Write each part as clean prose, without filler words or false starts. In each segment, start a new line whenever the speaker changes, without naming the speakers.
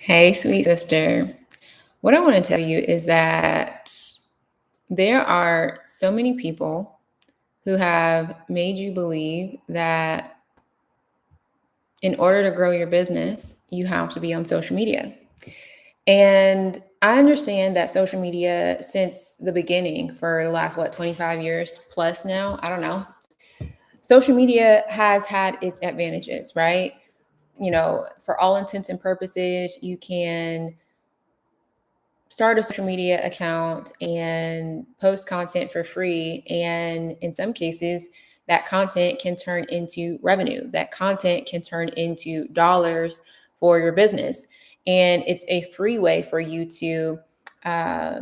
Hey, sweet sister. What I want to tell you is that there are so many people who have made you believe that in order to grow your business, you have to be on social media. And I understand that social media since the beginning for the last, 25 years plus now, I don't know. Social media has had its advantages, right? For all intents and purposes, you can start a social media account and post content for free. And in some cases, that content can turn into revenue, that content can turn into dollars for your business. And it's a free way for you to uh,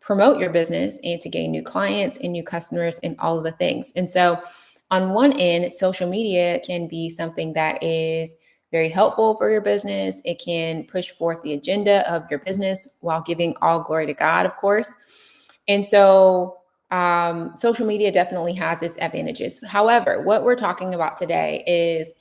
promote your business and to gain new clients and new customers and all of the things. And so, on one end, social media can be something that is very helpful for your business. It can push forth the agenda of your business while giving all glory to God, of course. And so, social media definitely has its advantages. However, what we're talking about today is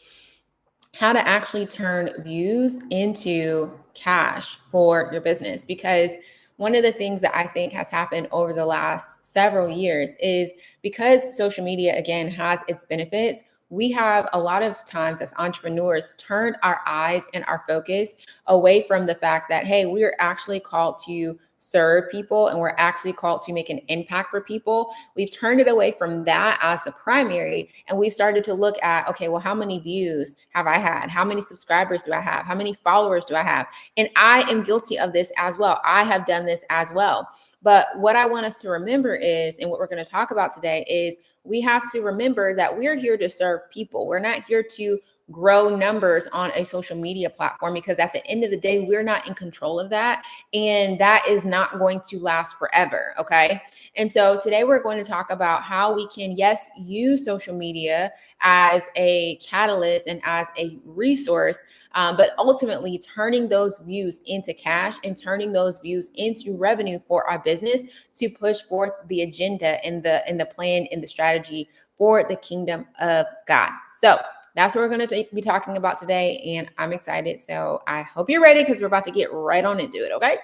how to actually turn views into cash for your business. Because one of the things that I think has happened over the last several years is because social media, again, has its benefits. We have a lot of times as entrepreneurs turned our eyes and our focus away from the fact that, hey, we are actually called to serve people and we're actually called to make an impact for people. We've turned it away from that as the primary, and we've started to look at, okay, well, how many views have I had? How many subscribers do I have? How many followers do I have? And I am guilty of this as well. I have done this as well. But what I want us to remember is, and what we're going to talk about today is, we have to remember that we're here to serve people. We're not here to grow numbers on a social media platform, because at the end of the day, we're not in control of that. And that is not going to last forever. Okay. And so today we're going to talk about how we can, yes, use social media as a catalyst and as a resource, but ultimately turning those views into cash and turning those views into revenue for our business to push forth the agenda and the plan and the strategy for the kingdom of God. So that's what we're going to be talking about today, and I'm excited. So I hope you're ready, because we're about to get right on into it. Okay.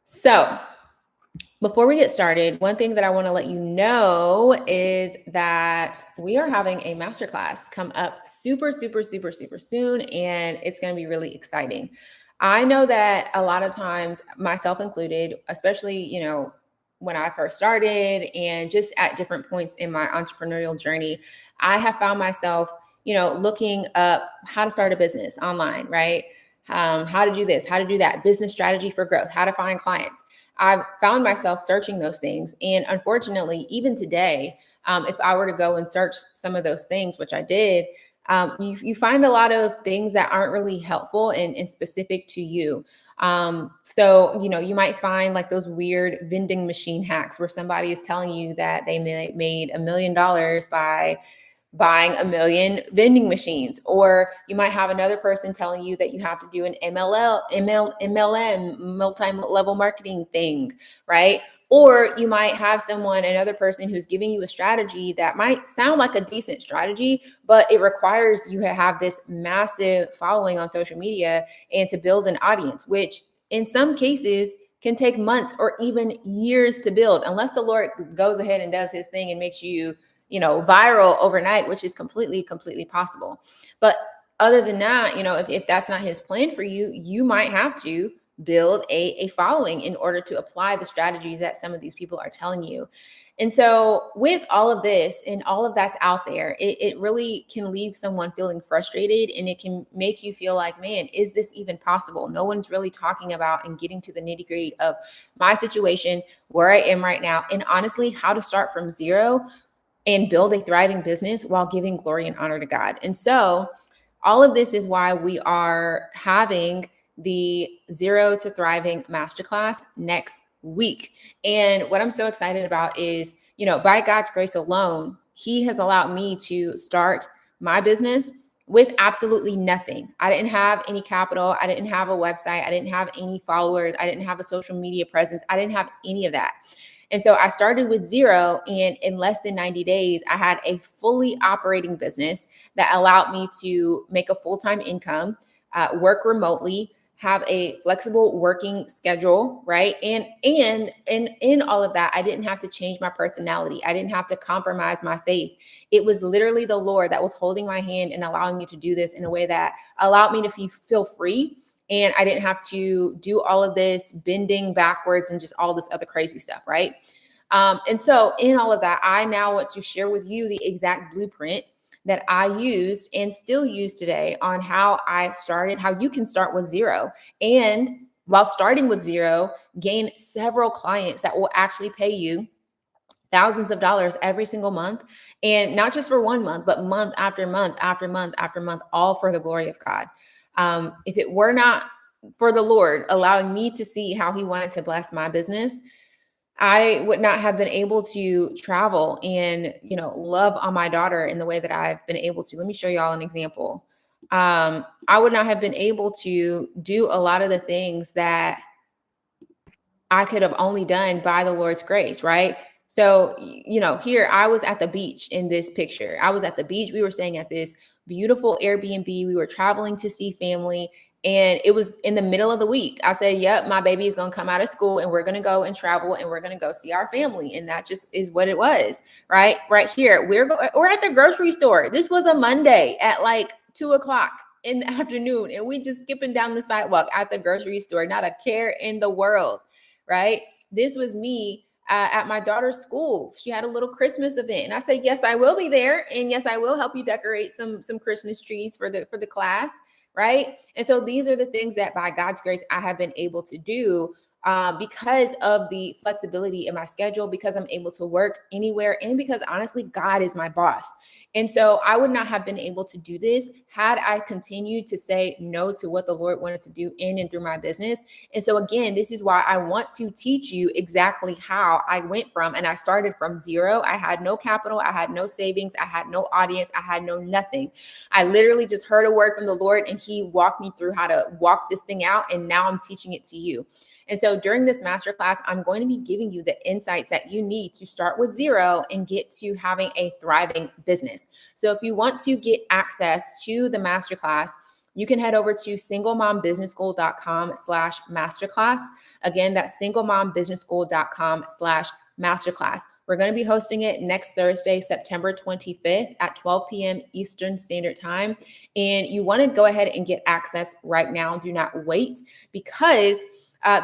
So before we get started, one thing that I want to let you know is that we are having a masterclass come up super, super, super, super soon, and it's going to be really exciting. I know that a lot of times, myself included, especially, when I first started and just at different points in my entrepreneurial journey, I have found myself, looking up how to start a business online, right? How to do this, how to do that, business strategy for growth, how to find clients. I've found myself searching those things. And unfortunately, even today, if I were to go and search some of those things, which I did, you find a lot of things that aren't really helpful and specific to you. So, you might find like those weird vending machine hacks where somebody is telling you that they made $1 million by buying a million vending machines. Or you might have another person telling you that you have to do an MLM, multi-level marketing thing, right? Or you might have another person who's giving you a strategy that might sound like a decent strategy, but it requires you to have this massive following on social media and to build an audience, which in some cases can take months or even years to build, unless the Lord goes ahead and does his thing and makes you viral overnight, which is completely possible. But other than that, if that's not his plan for you, you might have to build a following in order to apply the strategies that some of these people are telling you. And so with all of this and all of that's out there, it really can leave someone feeling frustrated, and it can make you feel like, man, is this even possible? No one's really talking about and getting to the nitty gritty of my situation, where I am right now, and honestly, how to start from zero and build a thriving business while giving glory and honor to God. And so all of this is why we are having the Zero to Thriving Masterclass next week. And what I'm so excited about is, by God's grace alone, he has allowed me to start my business with absolutely nothing. I didn't have any capital. I didn't have a website. I didn't have any followers. I didn't have a social media presence. I didn't have any of that. And so I started with zero, and in less than 90 days, I had a fully operating business that allowed me to make a full-time income, work remotely, have a flexible working schedule, right? And in all of that, I didn't have to change my personality. I didn't have to compromise my faith. It was literally the Lord that was holding my hand and allowing me to do this in a way that allowed me to feel free. And I didn't have to do all of this bending backwards and just all this other crazy stuff, right? And so, in all of that, I now want to share with you the exact blueprint that I used and still use today on how I started, how you can start with zero. And while starting with zero, gain several clients that will actually pay you thousands of dollars every single month. And not just for 1 month, but month after month after month after month, all for the glory of God. If it were not for the Lord allowing me to see how he wanted to bless my business, I would not have been able to travel and, love on my daughter in the way that I've been able to. Let me show y'all an example. I would not have been able to do a lot of the things that I could have only done by the Lord's grace, right? So, here I was at the beach in this picture. I was at the beach. We were staying at this beautiful Airbnb. We were traveling to see family. And it was in the middle of the week. I said, yep, my baby is going to come out of school and we're going to go and travel and we're going to go see our family. And that just is what it was, right? Right here. We're at the grocery store. This was a Monday at like 2:00 in the afternoon. And we just skipping down the sidewalk at the grocery store, not a care in the world, right? This was me at my daughter's school. She had a little Christmas event, and I said, "Yes, I will be there, and yes, I will help you decorate some Christmas trees for the class." Right? And so these are the things that, by God's grace, I have been able to do because of the flexibility in my schedule, because I'm able to work anywhere, and because honestly, God is my boss. And so I would not have been able to do this had I continued to say no to what the Lord wanted to do in and through my business. And so again, this is why I want to teach you exactly how I went from, and I started from zero. I had no capital. I had no savings. I had no audience. I had no nothing. I literally just heard a word from the Lord and he walked me through how to walk this thing out. And now I'm teaching it to you. And so during this masterclass, I'm going to be giving you the insights that you need to start with zero and get to having a thriving business. So if you want to get access to the masterclass, you can head over to singlemombusinessschool.com/masterclass. Again, that's singlemombusinessschool.com/masterclass. We're going to be hosting it next Thursday, September 25th at 12 p.m. Eastern Standard Time. And you want to go ahead and get access right now. Do not wait, because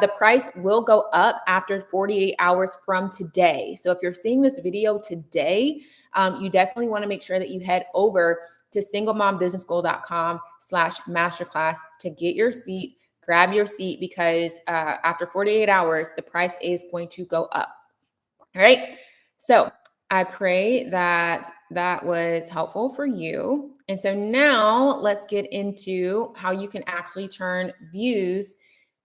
the price will go up after 48 hours from today. So if you're seeing this video today, you definitely want to make sure that you head over to singlemombusinessschool.com/masterclass to get your seat, grab your seat, because after 48 hours, the price is going to go up. All right. So I pray that that was helpful for you. And so now let's get into how you can actually turn views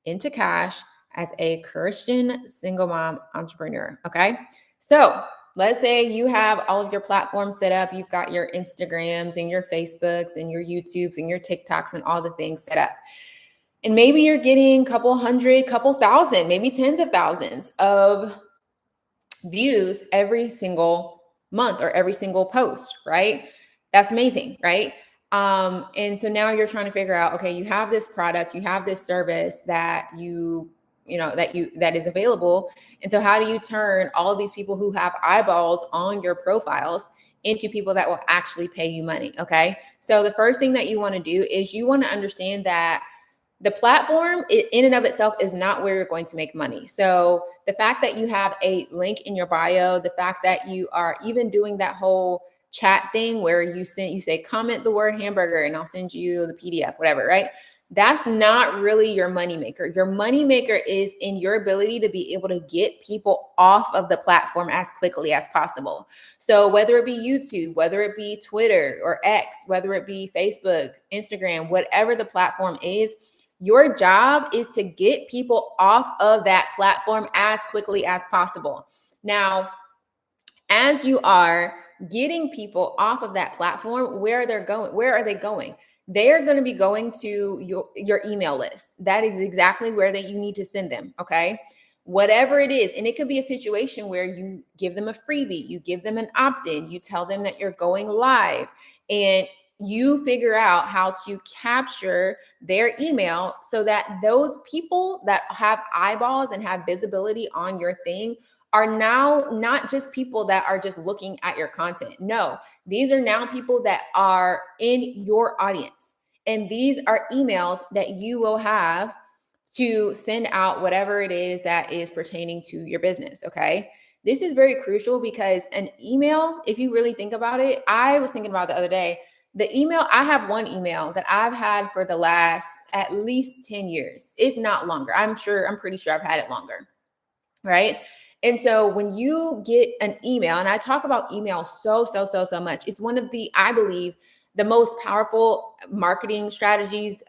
into cash as a Christian single mom entrepreneur. Okay. So let's say you have all of your platforms set up. You've got your Instagrams and your Facebooks and your YouTubes and your TikToks and all the things set up. And maybe you're getting a couple hundred, couple thousand, maybe tens of thousands of views every single month or every single post, right? That's amazing, right? And so now you're trying to figure out, okay, you have this product, you have this service that that is available. And so how do you turn all of these people who have eyeballs on your profiles into people that will actually pay you money? Okay. So the first thing that you want to do is you want to understand that the platform in and of itself is not where you're going to make money. So the fact that you have a link in your bio, the fact that you are even doing that whole chat thing where you say comment the word hamburger and I'll send you the PDF, whatever, right? That's not really your moneymaker. Your moneymaker is in your ability to be able to get people off of the platform as quickly as possible. So whether it be YouTube, whether it be Twitter or X, whether it be Facebook, Instagram, whatever the platform is, your job is to get people off of that platform as quickly as possible. Now, as you are getting people off of that platform, where they're going, where are they going? They're going to be going to your email list. That is exactly where you need to send them. Okay. whatever it is. And it could be a situation where you give them a freebie, you give them an opt-in, you tell them that you're going live, and you figure out how to capture their email so that those people that have eyeballs and have visibility on your thing are now not just people that are just looking at your content. No, these are now people that are in your audience. And these are emails that you will have to send out whatever it is that is pertaining to your business. Okay. This is very crucial because an email, if you really think about it, I was thinking about the other day, the email, I have one email that I've had for the last at least 10 years, if not longer. I'm pretty sure I've had it longer. Right. And so when you get an email, and I talk about email so much, it's one of the, I believe, the most powerful marketing strategies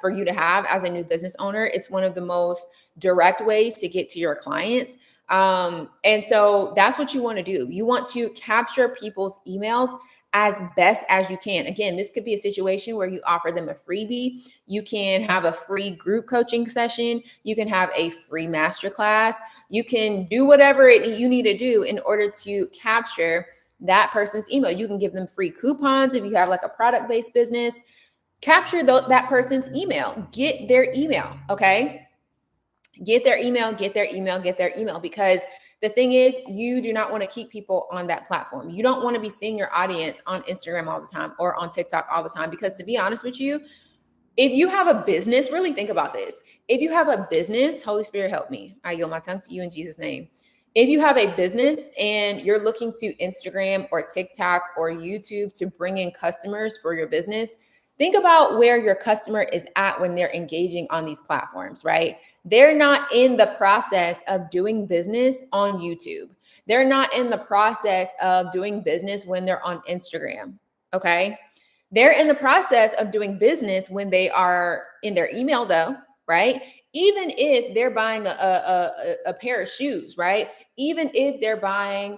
for you to have as a new business owner. It's one of the most direct ways to get to your clients. And so that's what you want to do. You want to capture people's emails as best as you can. Again, this could be a situation where you offer them a freebie. You can have a free group coaching session. You can have a free masterclass. You can do whatever you need to do in order to capture that person's email. You can give them free coupons if you have like a product-based business. Capture that person's email. Get their email, okay? Get their email, because the thing is, you do not want to keep people on that platform. You don't want to be seeing your audience on Instagram all the time or on TikTok all the time, because to be honest with you, if you have a business, really think about this. If you have a business, Holy Spirit, help me. I yield my tongue to you in Jesus' name. If you have a business and you're looking to Instagram or TikTok or YouTube to bring in customers for your business, think about where your customer is at when they're engaging on these platforms, right? They're not in the process of doing business on YouTube. They're not in the process of doing business when they're on Instagram, okay? They're in the process of doing business when they are in their email, though, right? Even if they're buying a pair of shoes, right? Even if they're buying,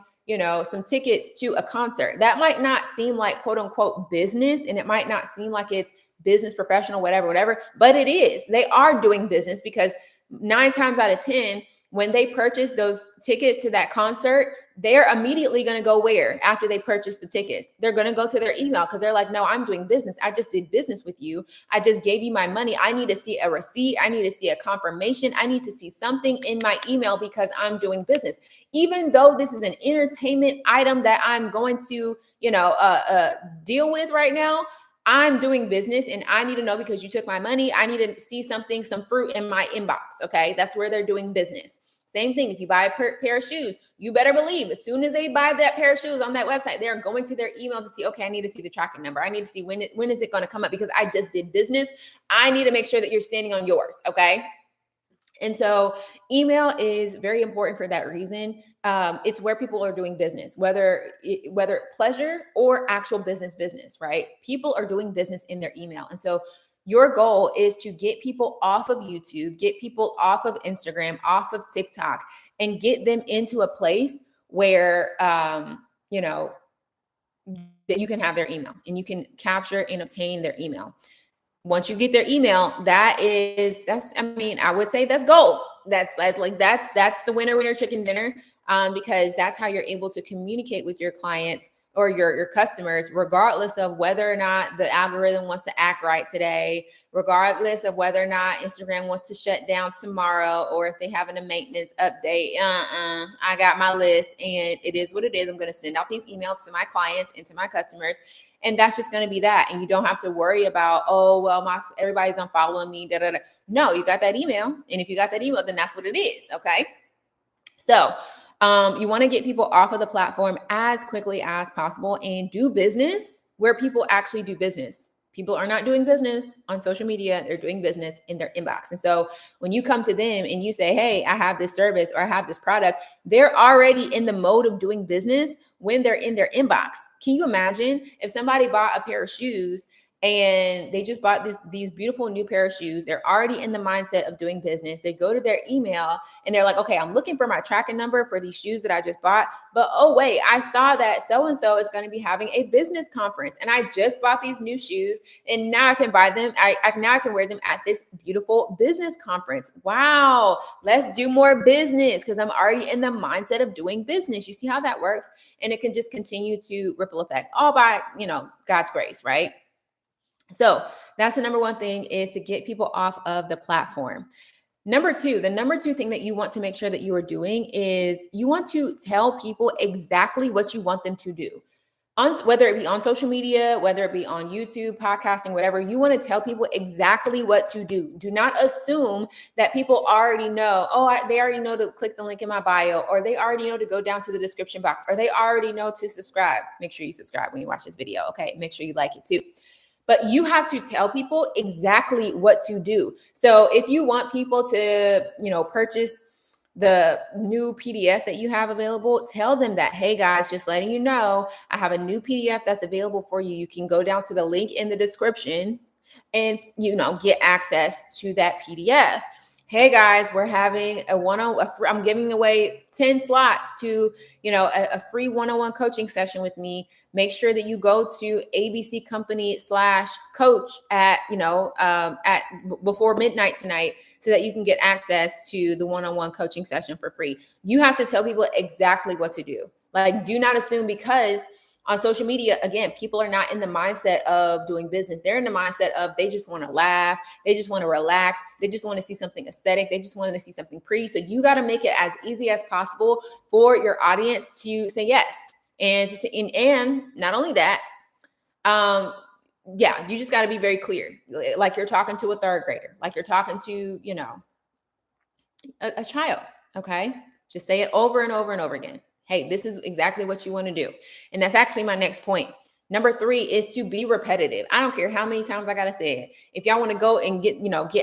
some tickets to a concert, that might not seem like quote unquote business, and it might not seem like it's business professional, whatever, but it is. They are doing business, because 9 times out of 10, when they purchase those tickets to that concert, they're immediately going to go where? After they purchase the tickets, they're going to go to their email, because they're like, no, I'm doing business. I just did business with you. I just gave you my money. I need to see a receipt. I need to see a confirmation. I need to see something in my email, because I'm doing business. Even though this is an entertainment item that I'm going to, deal with right now, I'm doing business and I need to know, because you took my money. I need to see something, some fruit in my inbox. Okay. That's where they're doing business. Same thing. If you buy a pair of shoes, you better believe as soon as they buy that pair of shoes on that website, they're going to their email to see, okay, I need to see the tracking number. I need to see when is it going to come up, because I just did business. I need to make sure that you're standing on yours. Okay. And so email is very important for that reason. It's where people are doing business, whether pleasure or actual business, right? People are doing business in their email. And so your goal is to get people off of YouTube, get people off of Instagram, off of TikTok, and get them into a place where, that you can have their email and you can capture and obtain their email. Once you get their email, I would say that's gold. That's the winner chicken dinner, because that's how you're able to communicate with your clients or your customers, regardless of whether or not the algorithm wants to act right today, regardless of whether or not Instagram wants to shut down tomorrow, or if they having a maintenance update. I got my list and it is what it is. I'm going to send out these emails to my clients and to my customers. And that's just going to be that. And you don't have to worry about, oh, well, everybody's unfollowing me. No, you got that email. And if you got that email, then that's what it is. Okay. So you want to get people off of the platform as quickly as possible and do business where people actually do business. People are not doing business on social media. They're doing business in their inbox. And so when you come to them and you say, hey, I have this service or I have this product, they're already in the mode of doing business when they're in their inbox. Can you imagine if somebody bought a pair of shoes and they just bought these beautiful new pair of shoes. They're already in the mindset of doing business. They go to their email and they're like, okay, I'm looking for my tracking number for these shoes that I just bought. But oh, wait, I saw that so-and-so is going to be having a business conference and I just bought these new shoes and now I can buy them. Now I can wear them at this beautiful business conference. Wow, let's do more business because I'm already in the mindset of doing business. You see how that works? And it can just continue to ripple effect all by, God's grace, right? So that's the number one thing, is to get people off of the platform. The number two thing that you want to make sure that you are doing is you want to tell people exactly what you want them to do. Whether it be on social media, whether it be on YouTube, podcasting, whatever, you want to tell people exactly what to do. Do not assume that people already know, they already know to click the link in my bio, or they already know to go down to the description box, or they already know to subscribe. Make sure you subscribe when you watch this video, okay? Make sure you like it too. But you have to tell people exactly what to do. So if you want people to, purchase the new PDF that you have available, tell them that, hey guys, just letting you know, I have a new PDF that's available for you. You can go down to the link in the description and, get access to that PDF. Hey guys, we're having I'm giving away 10 slots to, a free one-on-one coaching session with me. Make sure that you go to ABC Company/coach at before midnight tonight so that you can get access to the one-on-one coaching session for free. You have to tell people exactly what to do. Like, do not assume, because on social media, again, people are not in the mindset of doing business. They're in the mindset of they just want to laugh. They just want to relax. They just want to see something aesthetic. They just want to see something pretty. So you got to make it as easy as possible for your audience to say yes. And not only that, you just got to be very clear. Like you're talking to a third grader, like you're talking to, a child. Okay. Just say it over and over and over again. Hey, this is exactly what you want to do. And that's actually my next point. Number 3 is to be repetitive. I don't care how many times I got to say it. If y'all want to go and get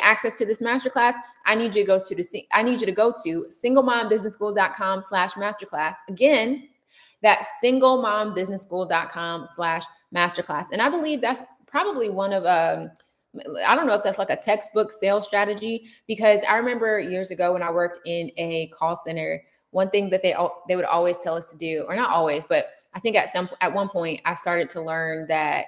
access to this masterclass, I need you to go to singlemombusinessschool.com/masterclass. Again, that's singlemombusinessschool.com/masterclass. And I believe that's probably one of, I don't know if that's like a textbook sales strategy, because I remember years ago when I worked in a call center, one thing that they would always tell us to do, or not always, but I think at one point I started to learn that,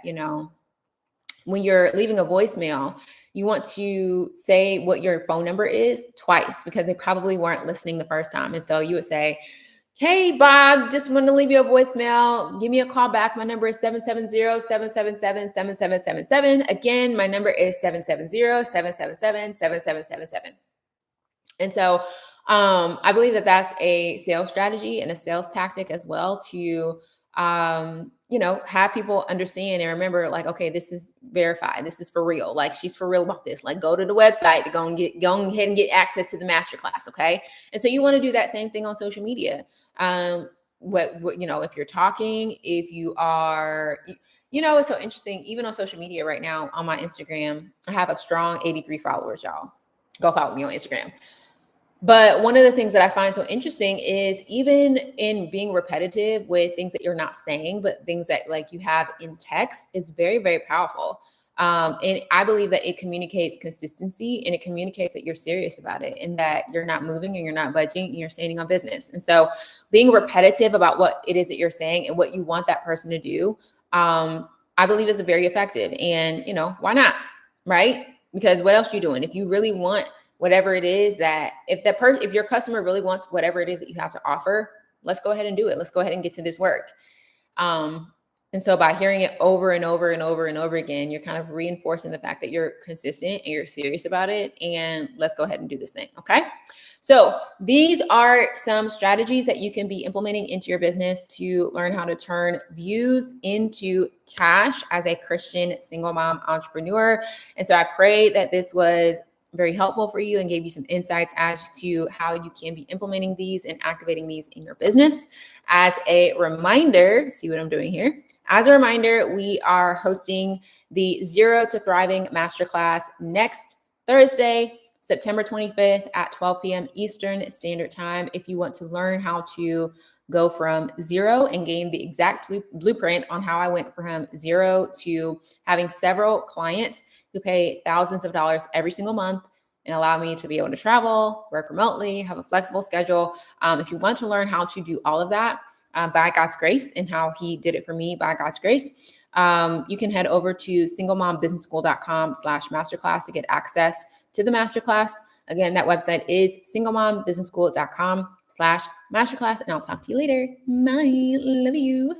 when you're leaving a voicemail, you want to say what your phone number is twice, because they probably weren't listening the first time. And so you would say, hey, Bob, just want to leave you a voicemail. Give me a call back. My number is 770-777-7777. Again, my number is 770-777-7777. And so I believe that that's a sales strategy and a sales tactic as well to, have people understand and remember, like, okay, this is verified. This is for real. Like, she's for real about this. Like, go to the website to go ahead and get access to the masterclass. Okay. And so you want to do that same thing on social media. If you're talking, if you are, it's so interesting. Even on social media right now, on my Instagram, I have a strong 83 followers, y'all. Go follow me on Instagram. But one of the things that I find so interesting is, even in being repetitive with things that you're not saying, but things that like you have in text, is very, very powerful. And I believe that it communicates consistency, and it communicates that you're serious about it, and that you're not moving and you're not budging and you're standing on business. And so being repetitive about what it is that you're saying and what you want that person to do, I believe is very effective. And, why not? Right? Because what else are you doing? If you really want whatever it is that, if your customer really wants whatever it is that you have to offer, let's go ahead and do it. Let's go ahead and get to this work. And so by hearing it over and over and over and over again, you're kind of reinforcing the fact that you're consistent and you're serious about it. And let's go ahead and do this thing. Okay. So these are some strategies that you can be implementing into your business to learn how to turn views into cash as a Christian single mom entrepreneur. And so I pray that this was very helpful for you and gave you some insights as to how you can be implementing these and activating these in your business. As a reminder, see what I'm doing here? As a reminder, we are hosting the Zero to Thriving Masterclass next Thursday, September 25th at 12 p.m. Eastern Standard Time. If you want to learn how to go from zero and gain the exact blueprint on how I went from zero to having several clients who pay thousands of dollars every single month and allow me to be able to travel, work remotely, have a flexible schedule. If you want to learn how to do all of that by God's grace and how he did it for me by God's grace, you can head over to singlemombusinessschool.com/masterclass to get access to the masterclass. Again, that website is singlemombusinessschool.com/masterclass. And I'll talk to you later. Bye. Love you.